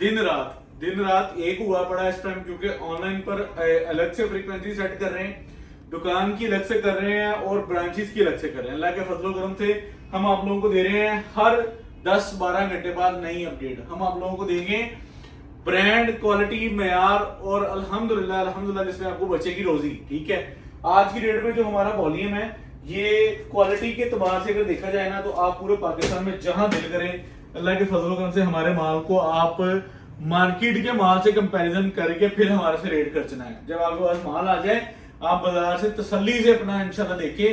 दिन रात एक हुआ पड़ा इस टाइम, क्योंकि ऑनलाइन पर अलग से फ्रीक्वेंसी सेट कर रहे हैं, दुकान की अलग से कर रहे हैं और ब्रांचेस की अलग से कर रहे हैं। अल्लाह के फजलो करम से हम आप लोगों को दे रहे हैं हर 10-12 घंटे बाद नई अपडेट। हम आप लोगों को देंगे ब्रांड, क्वालिटी, मयार और अल्हम्दुलिल्लाह जिसमें आपको बचेगी रोजी। ठीक है, आज की डेट में जो हमारा वॉल्यूम है, ये क्वालिटी के एतबार से अगर देखा जाए ना, तो आप पूरे पाकिस्तान में जहां दिल करें, अल्लाह के फजल करम से हमारे माल को आप मार्केट के माल से कंपैरिजन करके फिर हमारे से रेट खर्चना है। जब आपके पास माल आ जाए, आप बाजार से तसल्ली से अपना इंशाल्लाह देखे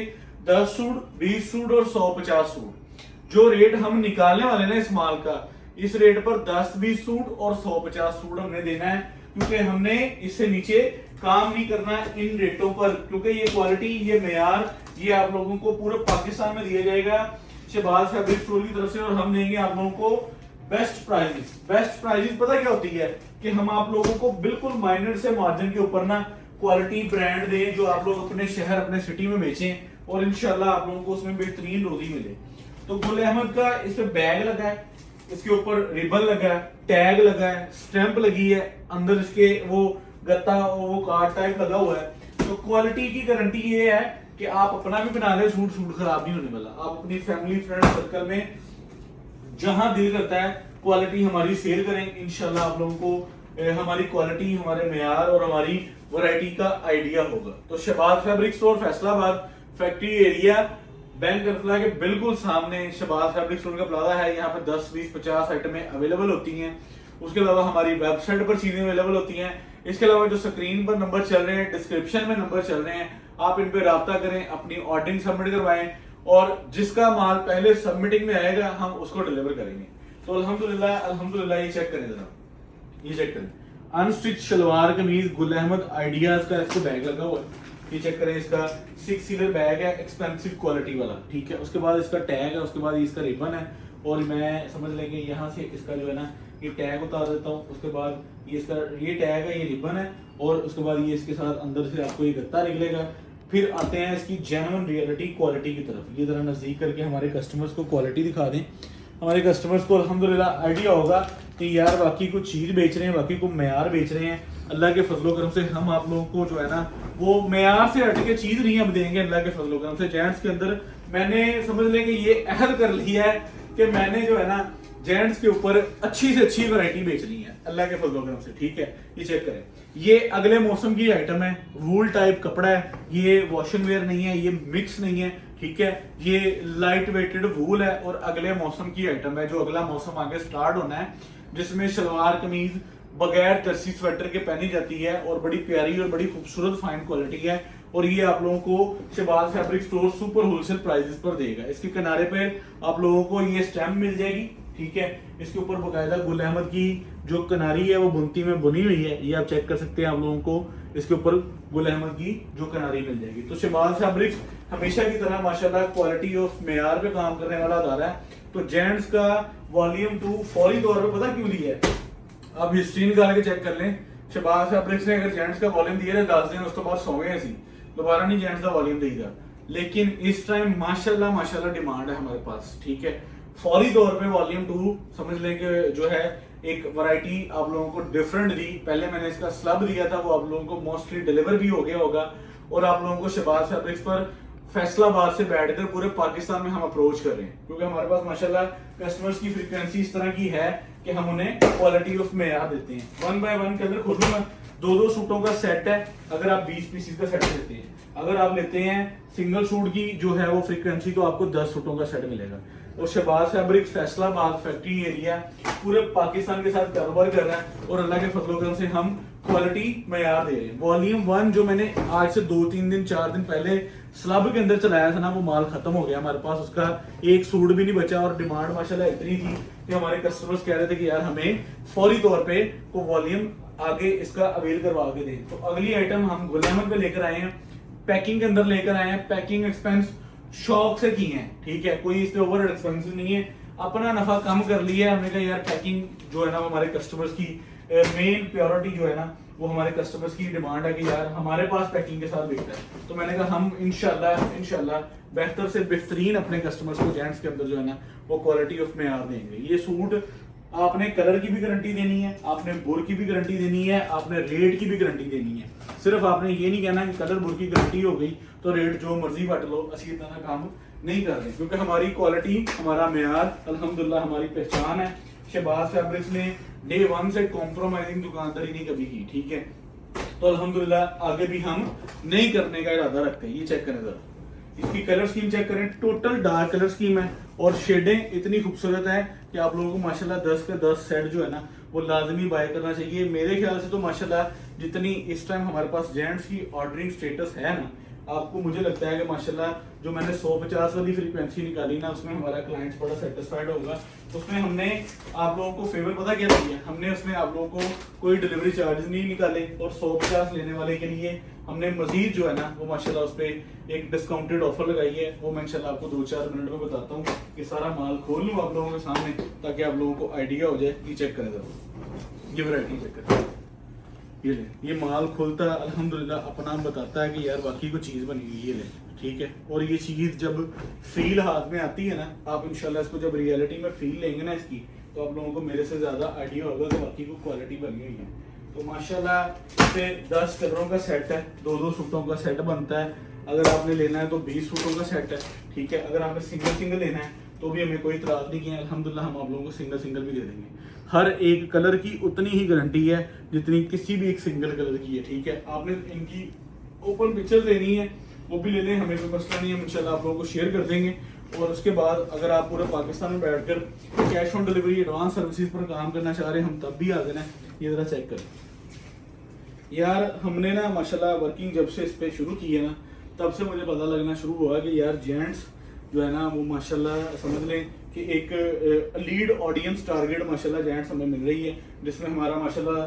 10 सूट, 20 सूट और 150 सूट जो रेट हम निकालने वाले ना इस माल का, इस रेट पर 10-20 सूट और 150 सूट हमने देना है, क्योंकि हमने इससे नीचे काम नहीं करना इन रेटों पर, क्योंकि ये क्वालिटी, ये मेयार, ये आप लोगों को पूरे पाकिस्तान में दिया जाएगा शहबाज फैब्रिक स्टोर की तरफ से, और हम देंगे आप लोगों को बेस्ट प्राइजेस। बेस्ट प्राइजेस पता क्या होती है कि हम आप लोगों को बिल्कुल माइनर से मार्जिन के ऊपर ना क्वालिटी ब्रांड दें, जो आप लोग अपने शहर, अपने सिटी में बेचें और इंशाल्लाह आप लोगों को उसमें बेहतरीन रोजी मिले। तो गुल अहमद का इस पे बैग लगा है, इसके ऊपर रिबन लगा है, टैग लगा है, स्टैंप लगी है, अंदर इसके वो गत्ता, वो कार्ड टाइप लगा हुआ है। तो क्वालिटी की गारंटी ये है कि आप अपना भी बना ले, सूट खराब नहीं होने वाला। आप अपनी फैमिली फ्रेंड सर्कल में जहां दिल करता है क्वालिटी हमारी सेल करें, इंशाल्लाह आप लोगों को हमारी क्वालिटी, हमारे मेयार और हमारी वैरायटी का आइडिया होगा। तो Shahbaz fabric store Faisalabad factory area, bank करफला के बिल्कुल सामने शहबाज फैब्रिक स्टोर का प्लाजा है। यहाँ पे 10, 20, 50 आइटमें अवेलेबल होती हैं। उसके अलावा हमारी वेबसाइट पर चीजें अवेलेबल होती हैं। इसके अलावा जो स्क्रीन पर नंबर चल रहे हैं, डिस्क्रिप्शन में नंबर चल रहे हैं, आप इन पे राब्ता करें, अपनी ऑर्डरिंग सबमिट करवाएं और जिसका माल पहले सबमिटिंग में आएगा हम उसको डिलीवर करेंगे। तो अल्हम्दुलिल्लाह ये चेक करें जरा, ये चेक करें, अनस्टिच शलवार कमीज गुल अहमद आइडियाज का इसको बैग लगा हुआ है। ये चेक करें, इसका 6 सीलर बैग है, एक्सपेंसिव क्वालिटी वाला। ठीक है, उसके बाद इसका टैग है, उसके बाद इसका रिबन है, और मैं समझ लेंगे यहाँ से इसका जो है ना ये टैग उतार देता हूँ। उसके बाद ये इसका ये टैग है, ये रिबन है, और उसके बाद ये इसके साथ अंदर से आपको ये गत्ता निकलेगा। फिर आते हैं इसकी जेन्युइन रियलिटी क्वालिटी की तरफ। ये जरा नजदीक करके हमारे कस्टमर्स को क्वालिटी दिखा दें। हमारे कस्टमर्स को अल्हम्दुलिल्लाह आइडिया होगा कि यार बाकी को चीज बेच रहे हैं, बाकी को मेयार बेच रहे हैं। अल्लाह के फजलो करम से हम आप लोगों को जो है ना वो मेयार से हट के चीज नहीं अब देंगे। अल्लाह के फजलो करम से जेंट्स के अंदर मैंने समझ लें कि ये अहद कर लिया है कि मैंने जो है ना जेंट्स के ऊपर अच्छी से अच्छी वैरायटी बेचनी है अल्लाह के फजलो करम से। ठीक है, ये चेक करें, ये अगले मौसम की आइटम है, वूल टाइप कपड़ा है, ये वॉशिंग वेयर नहीं है, ये मिक्स नहीं है। ठीक है, ये लाइट वेटेड वूल है और अगले मौसम की आइटम है, जो अगला मौसम आगे स्टार्ट होना है, जिसमें शलवार कमीज बगैर जर्सी स्वेटर के पहनी जाती है और बड़ी प्यारी और बड़ी खूबसूरत फाइन क्वालिटी है। और ये आप लोगों को Shahbaz fabric store super wholesale prices पर देगा। इसके किनारे पे आप लोगों को ये स्टैम्प मिल जाएगी। ठीक है, इसके ऊपर बकायदा गुल अहमद की जो किनारी है वो बुनती में बुनी हुई है, ये आप चेक कर सकते हैं। आप लोगों को इसके ऊपर गुल अहमद की जो किनारी मिल जाएगी। तो शहबाज फैब्रिक्स हमेशा की तरह माशाल्लाह क्वालिटी और मेयार पे काम करने वाला अदारा है। तो जेंट्स का वॉल्यूम 2 फौरी तौर पर पता क्यों दिया है, आप हिस्ट्री निकाल के चेक कर लें। शहबाज फैब्रिक्स ने अगर जेंट्स का वॉल्यूम दिया है 10 दिन, उसके बाद 100 ऐसी दोबारा नहीं जेंट्स का वॉल्यूम देगा। लेकिन इस टाइम माशाल्लाह डिमांड है हमारे पास। ठीक है, फौरी तौर पे वॉल्यूम 2 समझ लें कि जो है एक वैरायटी आप लोगों को डिफरेंट दी। पहले मैंने इसका स्लब दिया था, वो आप लोगों को मोस्टली डिलीवर भी हो गया होगा, और आप लोगों को शहबाज फैब्रिक्स पर फैसलाबाद से बैठकर पूरे पाकिस्तान में हम अप्रोच कर रहे हैं, क्योंकि हमारे पास माशाल्लाह कस्टमर्स की फ्रीक्वेंसी इस तरह की है कि हम उन्हें क्वालिटी ऑफ मेयार देते हैं। 1 बाय 1 के अंदर खोलूंगा 2-2 सूटों का सेट है। अगर आप 20 पीसेस का सेट लेते हैं, अगर आप लेते हैं सिंगल सूट की जो है वो फ्रीक्वेंसी, तो आपको 10 सूटों का सेट मिलेगा। और Shahbaz fabrics Faisalabad factory area पूरे पाकिस्तान के साथ कारोबार कर रहा है, और अल्लाह के फजलो करम से हम क्वालिटी मेयार दे रहे हैं। वॉल्यूम 1 जो मैंने आज से 2-3 दिन 4 दिन पहले स्लब के अंदर चलाया था ना, वो माल खत्म हो गया हमारे पास, उसका एक सूट भी नहीं बचा। और डिमांड माशाल्लाह इतनी थी कि हमारे कस्टमर्स कह रहे थे कि यार हमें फौरी तौर पे वो वॉल्यूम आगे इसका अवेल करवा के दें। तो अगली आइटम हम गुल अहमद पे लेकर आए हैं, पैकिंग के अंदर लेकर आए हैं। पैकिंग एक्सपेंस शौक से की है। ठीक है, कोई इस पे ओवर एक्सपेंसिव नहीं है, अपना नफा कम कर लिया है हमने कहा यार पैकिंग जो है ना वो हमारे कस्टमर्स की मेन प्रायोरिटी जो है ना वो हमारे कस्टमर्स की डिमांड है कि यार हमारे पास पैकिंग के साथ बिकता है। तो मैंने कहा हम इंशाल्लाह बेहतर से बेहतरीन अपने कस्टमर्स को जेंट्स के अंदर जो है ना वो क्वालिटी ऑफ मेयार देंगे। ये सूट आपने कलर की भी गारंटी देनी है, आपने बुर की भी गारंटी देनी है, आपने रेट की भी गारंटी देनी है। सिर्फ आपने ये नहीं कहना कि कलर बुर की गारंटी हो गई तो रेट जो मर्जी वट लो, असं इतना काम नहीं कर रहे, क्योंकि हमारी क्वालिटी, हमारा मेयार अल्हम्दुलिल्लाह हमारी पहचान है। शहबाज फैब्रिक्स ने डे 1 से कॉम्प्रोमाइजिंग दुकानदारी नहीं कभी की, ठीक है। तो अल्हम्दुलिल्लाह आगे भी हम नहीं करने का इरादा रखते हैं। ये चेक करें जरा, इसकी कलर स्कीम चेक करें, टोटल डार्क कलर स्कीम है और शेडें इतनी खूबसूरत है कि आप लोगों को माशाल्लाह 10 के 10 सेट जो है ना वो लाजमी बाय करना चाहिए। मेरे ख्याल से तो माशाल्लाह जितनी इस टाइम हमारे पास जेंट्स की ऑर्डरिंग स्टेटस है ना, आपको मुझे लगता है कि माशाल्लाह जो मैंने 150 वाली फ्रीक्वेंसी निकाली ना, उसमें हमारा क्लाइंट्स बड़ा सेटिस्फाइड होगा। उसमें हमने आप लोगों को फेवर पता क्या दिया, हमने उसमें आप लोगों को कोई डिलीवरी चार्जेस नहीं निकाले और 150 लेने वाले के लिए हमने मजीद जो है ना वो माशाल्लाह उस पर एक डिस्काउंटेड ऑफर लगाई है। वो मैं इंशाल्लाह आपको 2-4 मिनट में बताता हूँ कि सारा माल खोल लूँ आप लोगों के सामने ताकि आप लोगों को आइडिया हो जाए। ये चेक करें जरा, ये वैरायटी चेक करें, ये ले, ये माल खोलता है अल्हम्दुलिल्लाह अपना बताता है कि यार बाकी को चीज़ बनी हुई, ये ले, ठीक है। और ये चीज़ जब फील हाथ में आती है ना, आप इंशाल्लाह इसको जब रियलिटी में फील लेंगे ना इसकी, तो आप लोगों को मेरे से ज़्यादा आइडिया होगा कि बाकी को क्वालिटी बनी हुई है। तो माशाल्लाह इसे 10 कलरों का सेट है, 2-2 सूटों का सेट बनता है। अगर आपने लेना है तो 20 सूटों का सेट है, ठीक है। अगर आपने सिंगल लेना है तो भी हमें कोई इतराज़ नहीं किया, अल्हम्दुलिल्लाह हम आप लोगों को सिंगल भी दे देंगे। हर एक कलर की उतनी ही गारंटी है जितनी किसी भी एक सिंगल कलर की है, ठीक है। आपने इनकी ओपन पिक्चर लेनी है वो भी ले लें, हमें कोई मसला नहीं है, इंशाल्लाह आप लोगों को शेयर कर देंगे। और उसके बाद अगर आप पूरे पाकिस्तान में बैठकर cash on delivery advance services पर काम करना चाह रहे हैं, हम तब भी आ देना। ये ज़रा चेक करें यार, हमने ना माशाल्लाह वर्किंग जब से इस पर शुरू की है ना, तब से मुझे पता लगना शुरू हुआ कि यार जेंट्स जो है ना वो माशाल्लाह समझ लें कि एक लीड ऑडियंस टारगेट माशाल्लाह जेंट्स हमें मिल रही है, जिसमें हमारा माशाल्लाह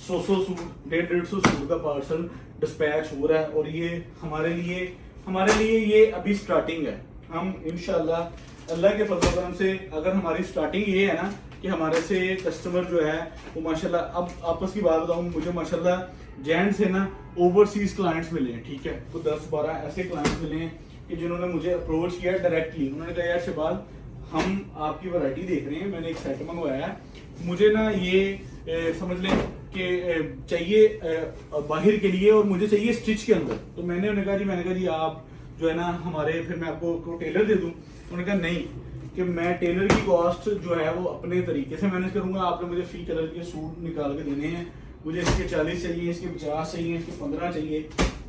100 सूट 150 सूट का पार्सल डिस्पैच हो रहा है। और ये हमारे लिए ये अभी स्टार्टिंग है। हम इंशाल्लाह अल्लाह के फजल करम से अगर हमारी स्टार्टिंग ये है ना कि हमारे से कस्टमर जो है वो माशाल्लाह, अब आपस की बात बताऊं, मुझे माशाल्लाह जेंट्स से ना ओवरसीज क्लाइंट्स मिले हैं, ठीक है। तो 10-12 ऐसे क्लाइंट्स मिले हैं कि जिन्होंने मुझे अप्रोच किया डायरेक्टली। उन्होंने कहा यार शहबाज हम आपकी वैरायटी देख रहे हैं, मैंने एक सेट मंगवाया है, मुझे ना ये समझ लें कि चाहिए बाहर के लिए और मुझे चाहिए स्टिच के अंदर। तो मैंने उन्हें कहा जी आप जो है ना हमारे, फिर मैं आपको टेलर दे दूँ। उन्होंने कहा नहीं, कि मैं टेलर की कॉस्ट जो है वो अपने तरीके से मैनेज करूंगा, आपने मुझे फी कलर के सूट निकाल के देने हैं, मुझे इसके 40 चाहिए, इसके 50 चाहिए, इसके 15 चाहिए।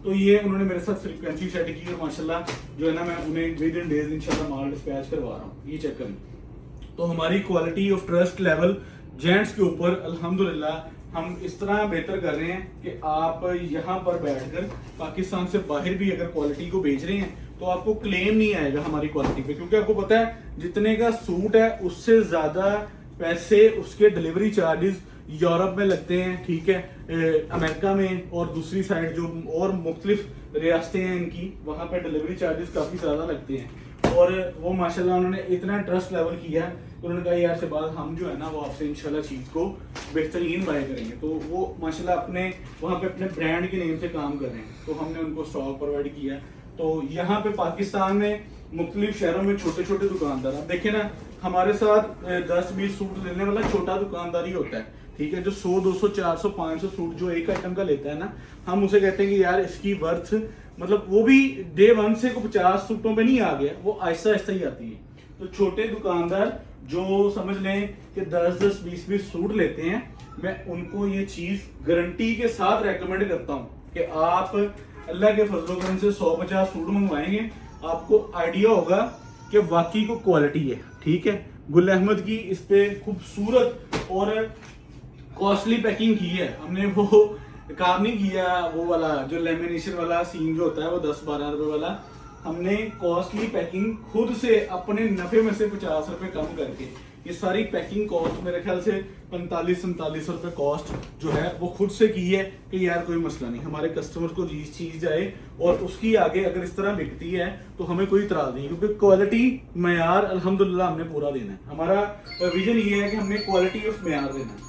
तो ये उन्होंने मेरे साथ फ्रीक्वेंसी सेट की और माशाल्लाह जो है ना मैं उन्हें विद इन डेज इंशाल्लाह माल डिस्पैच करवा रहा हूँ। ये चेक करें, तो हमारी quality of trust level gents के ऊपर अल्हम्दुलिल्लाह हम इस तरह बेहतर कर रहे हैं कि आप यहाँ पर बैठकर पाकिस्तान से बाहर भी अगर क्वालिटी को बेच रहे हैं तो आपको क्लेम नहीं आएगा हमारी क्वालिटी पे, क्योंकि आपको पता है जितने का सूट है उससे ज्यादा पैसे उसके डिलीवरी चार्जेस यूरोप में लगते हैं, ठीक है, अमेरिका में, और दूसरी साइड जो और मुख्तलिफ रियासतें हैं इनकी, वहाँ पे डिलीवरी चार्जेस काफ़ी ज़्यादा लगते हैं। और वो माशाल्लाह उन्होंने इतना ट्रस्ट लेवल किया है, उन्होंने कहा यार से बाद हम जो है ना वो आपसे इंशाल्लाह चीज़ को बेहतरीन बाय करेंगे। तो वो माशाल्लाह अपने वहाँ पे अपने ब्रांड के नेम से काम कर रहे हैं, तो हमने उनको स्टॉक प्रोवाइड किया। तो यहाँ पे पाकिस्तान में मुख्तलिफ शहरों में छोटे छोटे दुकानदार, आप देखें ना हमारे साथ 10-20 सूट लेने वाला छोटा दुकानदार ही होता है, ठीक है, जो 100, 200, 400, 500 सूट जो एक आइटम का लेता है ना, हम उसे कहते हैं कि यार इसकी वर्थ, मतलब वो भी डे 1 से को 50 सूटों पे नहीं आ गया, वो आहिस्ता आहिस्ता ही आती है। तो छोटे दुकानदार जो समझ लें कि 10-10, 20-20 सूट लेते हैं, मैं उनको ये चीज गारंटी के साथ रेकमेंड करता हूँ कि आप अल्लाह के फजलो करम से 100-50 सूट मंगवाएंगे, आपको आइडिया होगा कि वाकई को क्वालिटी है, ठीक है। गुल अहमद की इस पे खूबसूरत और कॉस्टली पैकिंग की है हमने, वो काम नहीं किया वो वाला जो लेमिनेशन वाला सीन जो होता है वो 10-12 रुपए वाला, हमने कॉस्टली पैकिंग खुद से अपने नफे में से 50 रुपए कम करके, ये सारी पैकिंग कॉस्ट मेरे ख्याल से 45-47 रुपए कॉस्ट जो है वो खुद से की है कि यार कोई मसला नहीं, हमारे कस्टमर को चीज जाए और उसकी आगे अगर इस तरह बिकती है तो हमें कोई इतराज नहीं, क्योंकि क्वालिटी मयार अल्हम्दुलिल्लाह हमने पूरा देना है। हमारा विजन ये है कि हमने क्वालिटी ऑफ मयार देना है।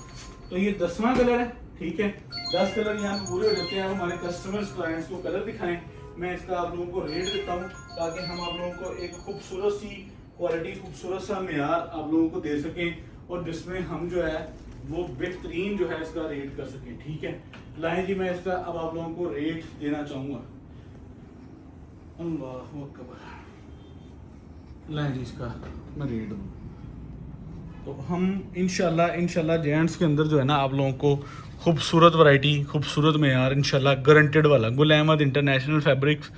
तो ये 10वां कलर है, ठीक है, 10 कलर यहाँ पे पूरे हो जाते हैं। हमारे कस्टमर्स क्लाइंट्स को कलर दिखाएं, मैं इसका आप लोगों को रेट देता हूँ ताकि हम आप लोगों को एक खूबसूरत सी क्वालिटी, खूबसूरत सा मेयार आप लोगों को दे सकें और जिसमें हम जो है वो बेहतरीन जो है इसका रेट कर सकें। ठीक है, लाएं जी, मैं इसका अब आप लोगों को रेट देना चाहूँगा। अल्लाहु अकबर, लाएं जी इसका मैं रेट दूँ। तो हम इंशाल्लाह जेंट्स के अंदर जो है ना आप लोगों को खूबसूरत वैरायटी, खूबसूरत मेयार इंशाल्लाह गारंटेड वाला Gul Ahmed international fabrics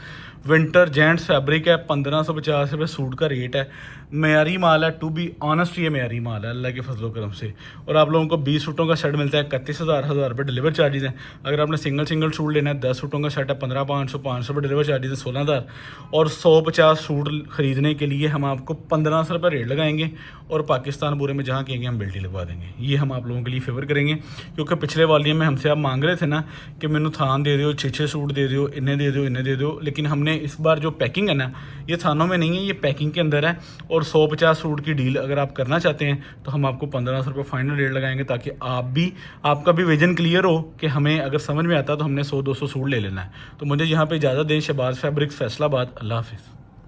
winter gents fabric है। 1550 रुपये सूट का रेट है। मेयारी माल है, टू बी ऑनेस्ट ये मेयारी माल है अल्लाह के फजलो करम से। और आप लोगों को 20 सूटों का सेट मिलता है 31,000 रुपये डिलीवर चार्जेस हैं। अगर आपने सिंगल सूट लेना है 10 सूटों का सेट है 15,500 रुपये डिलीवर चार्जेस है 16,000। और 150 सूट खरीदने के लिए हम आपको 1,500 रुपये रेट लगाएंगे और पाकिस्तान पूरे में जहाँ कहेंगे हम बिल्टी लगवा देंगे। ये हम आप लोगों के लिए फेवर करेंगे, क्योंकि पिछले वॉल्यूम में हमसे आप मांग रहे थे ना कि मैनू थान दे दो, 6 सूट दे दो, इन्हें दे दो, इन्हें दे दो। लेकिन हमने इस बार जो पैकिंग है ना ये थानों में नहीं है, ये पैकिंग के अंदर है। और 150 सूट की डील अगर आप करना चाहते हैं तो हम आपको 1,500 रुपये फाइनल रेट लगाएंगे, ताकि आपका भी विजन क्लियर हो कि हमें अगर समझ में आता तो हमने 100-200 सूट ले लेना है। तो मुझे यहाँ पे इजाज़त दें। शहबाज फैब्रिक्स, फैसलाबाद। अल्लाह हाफिज़।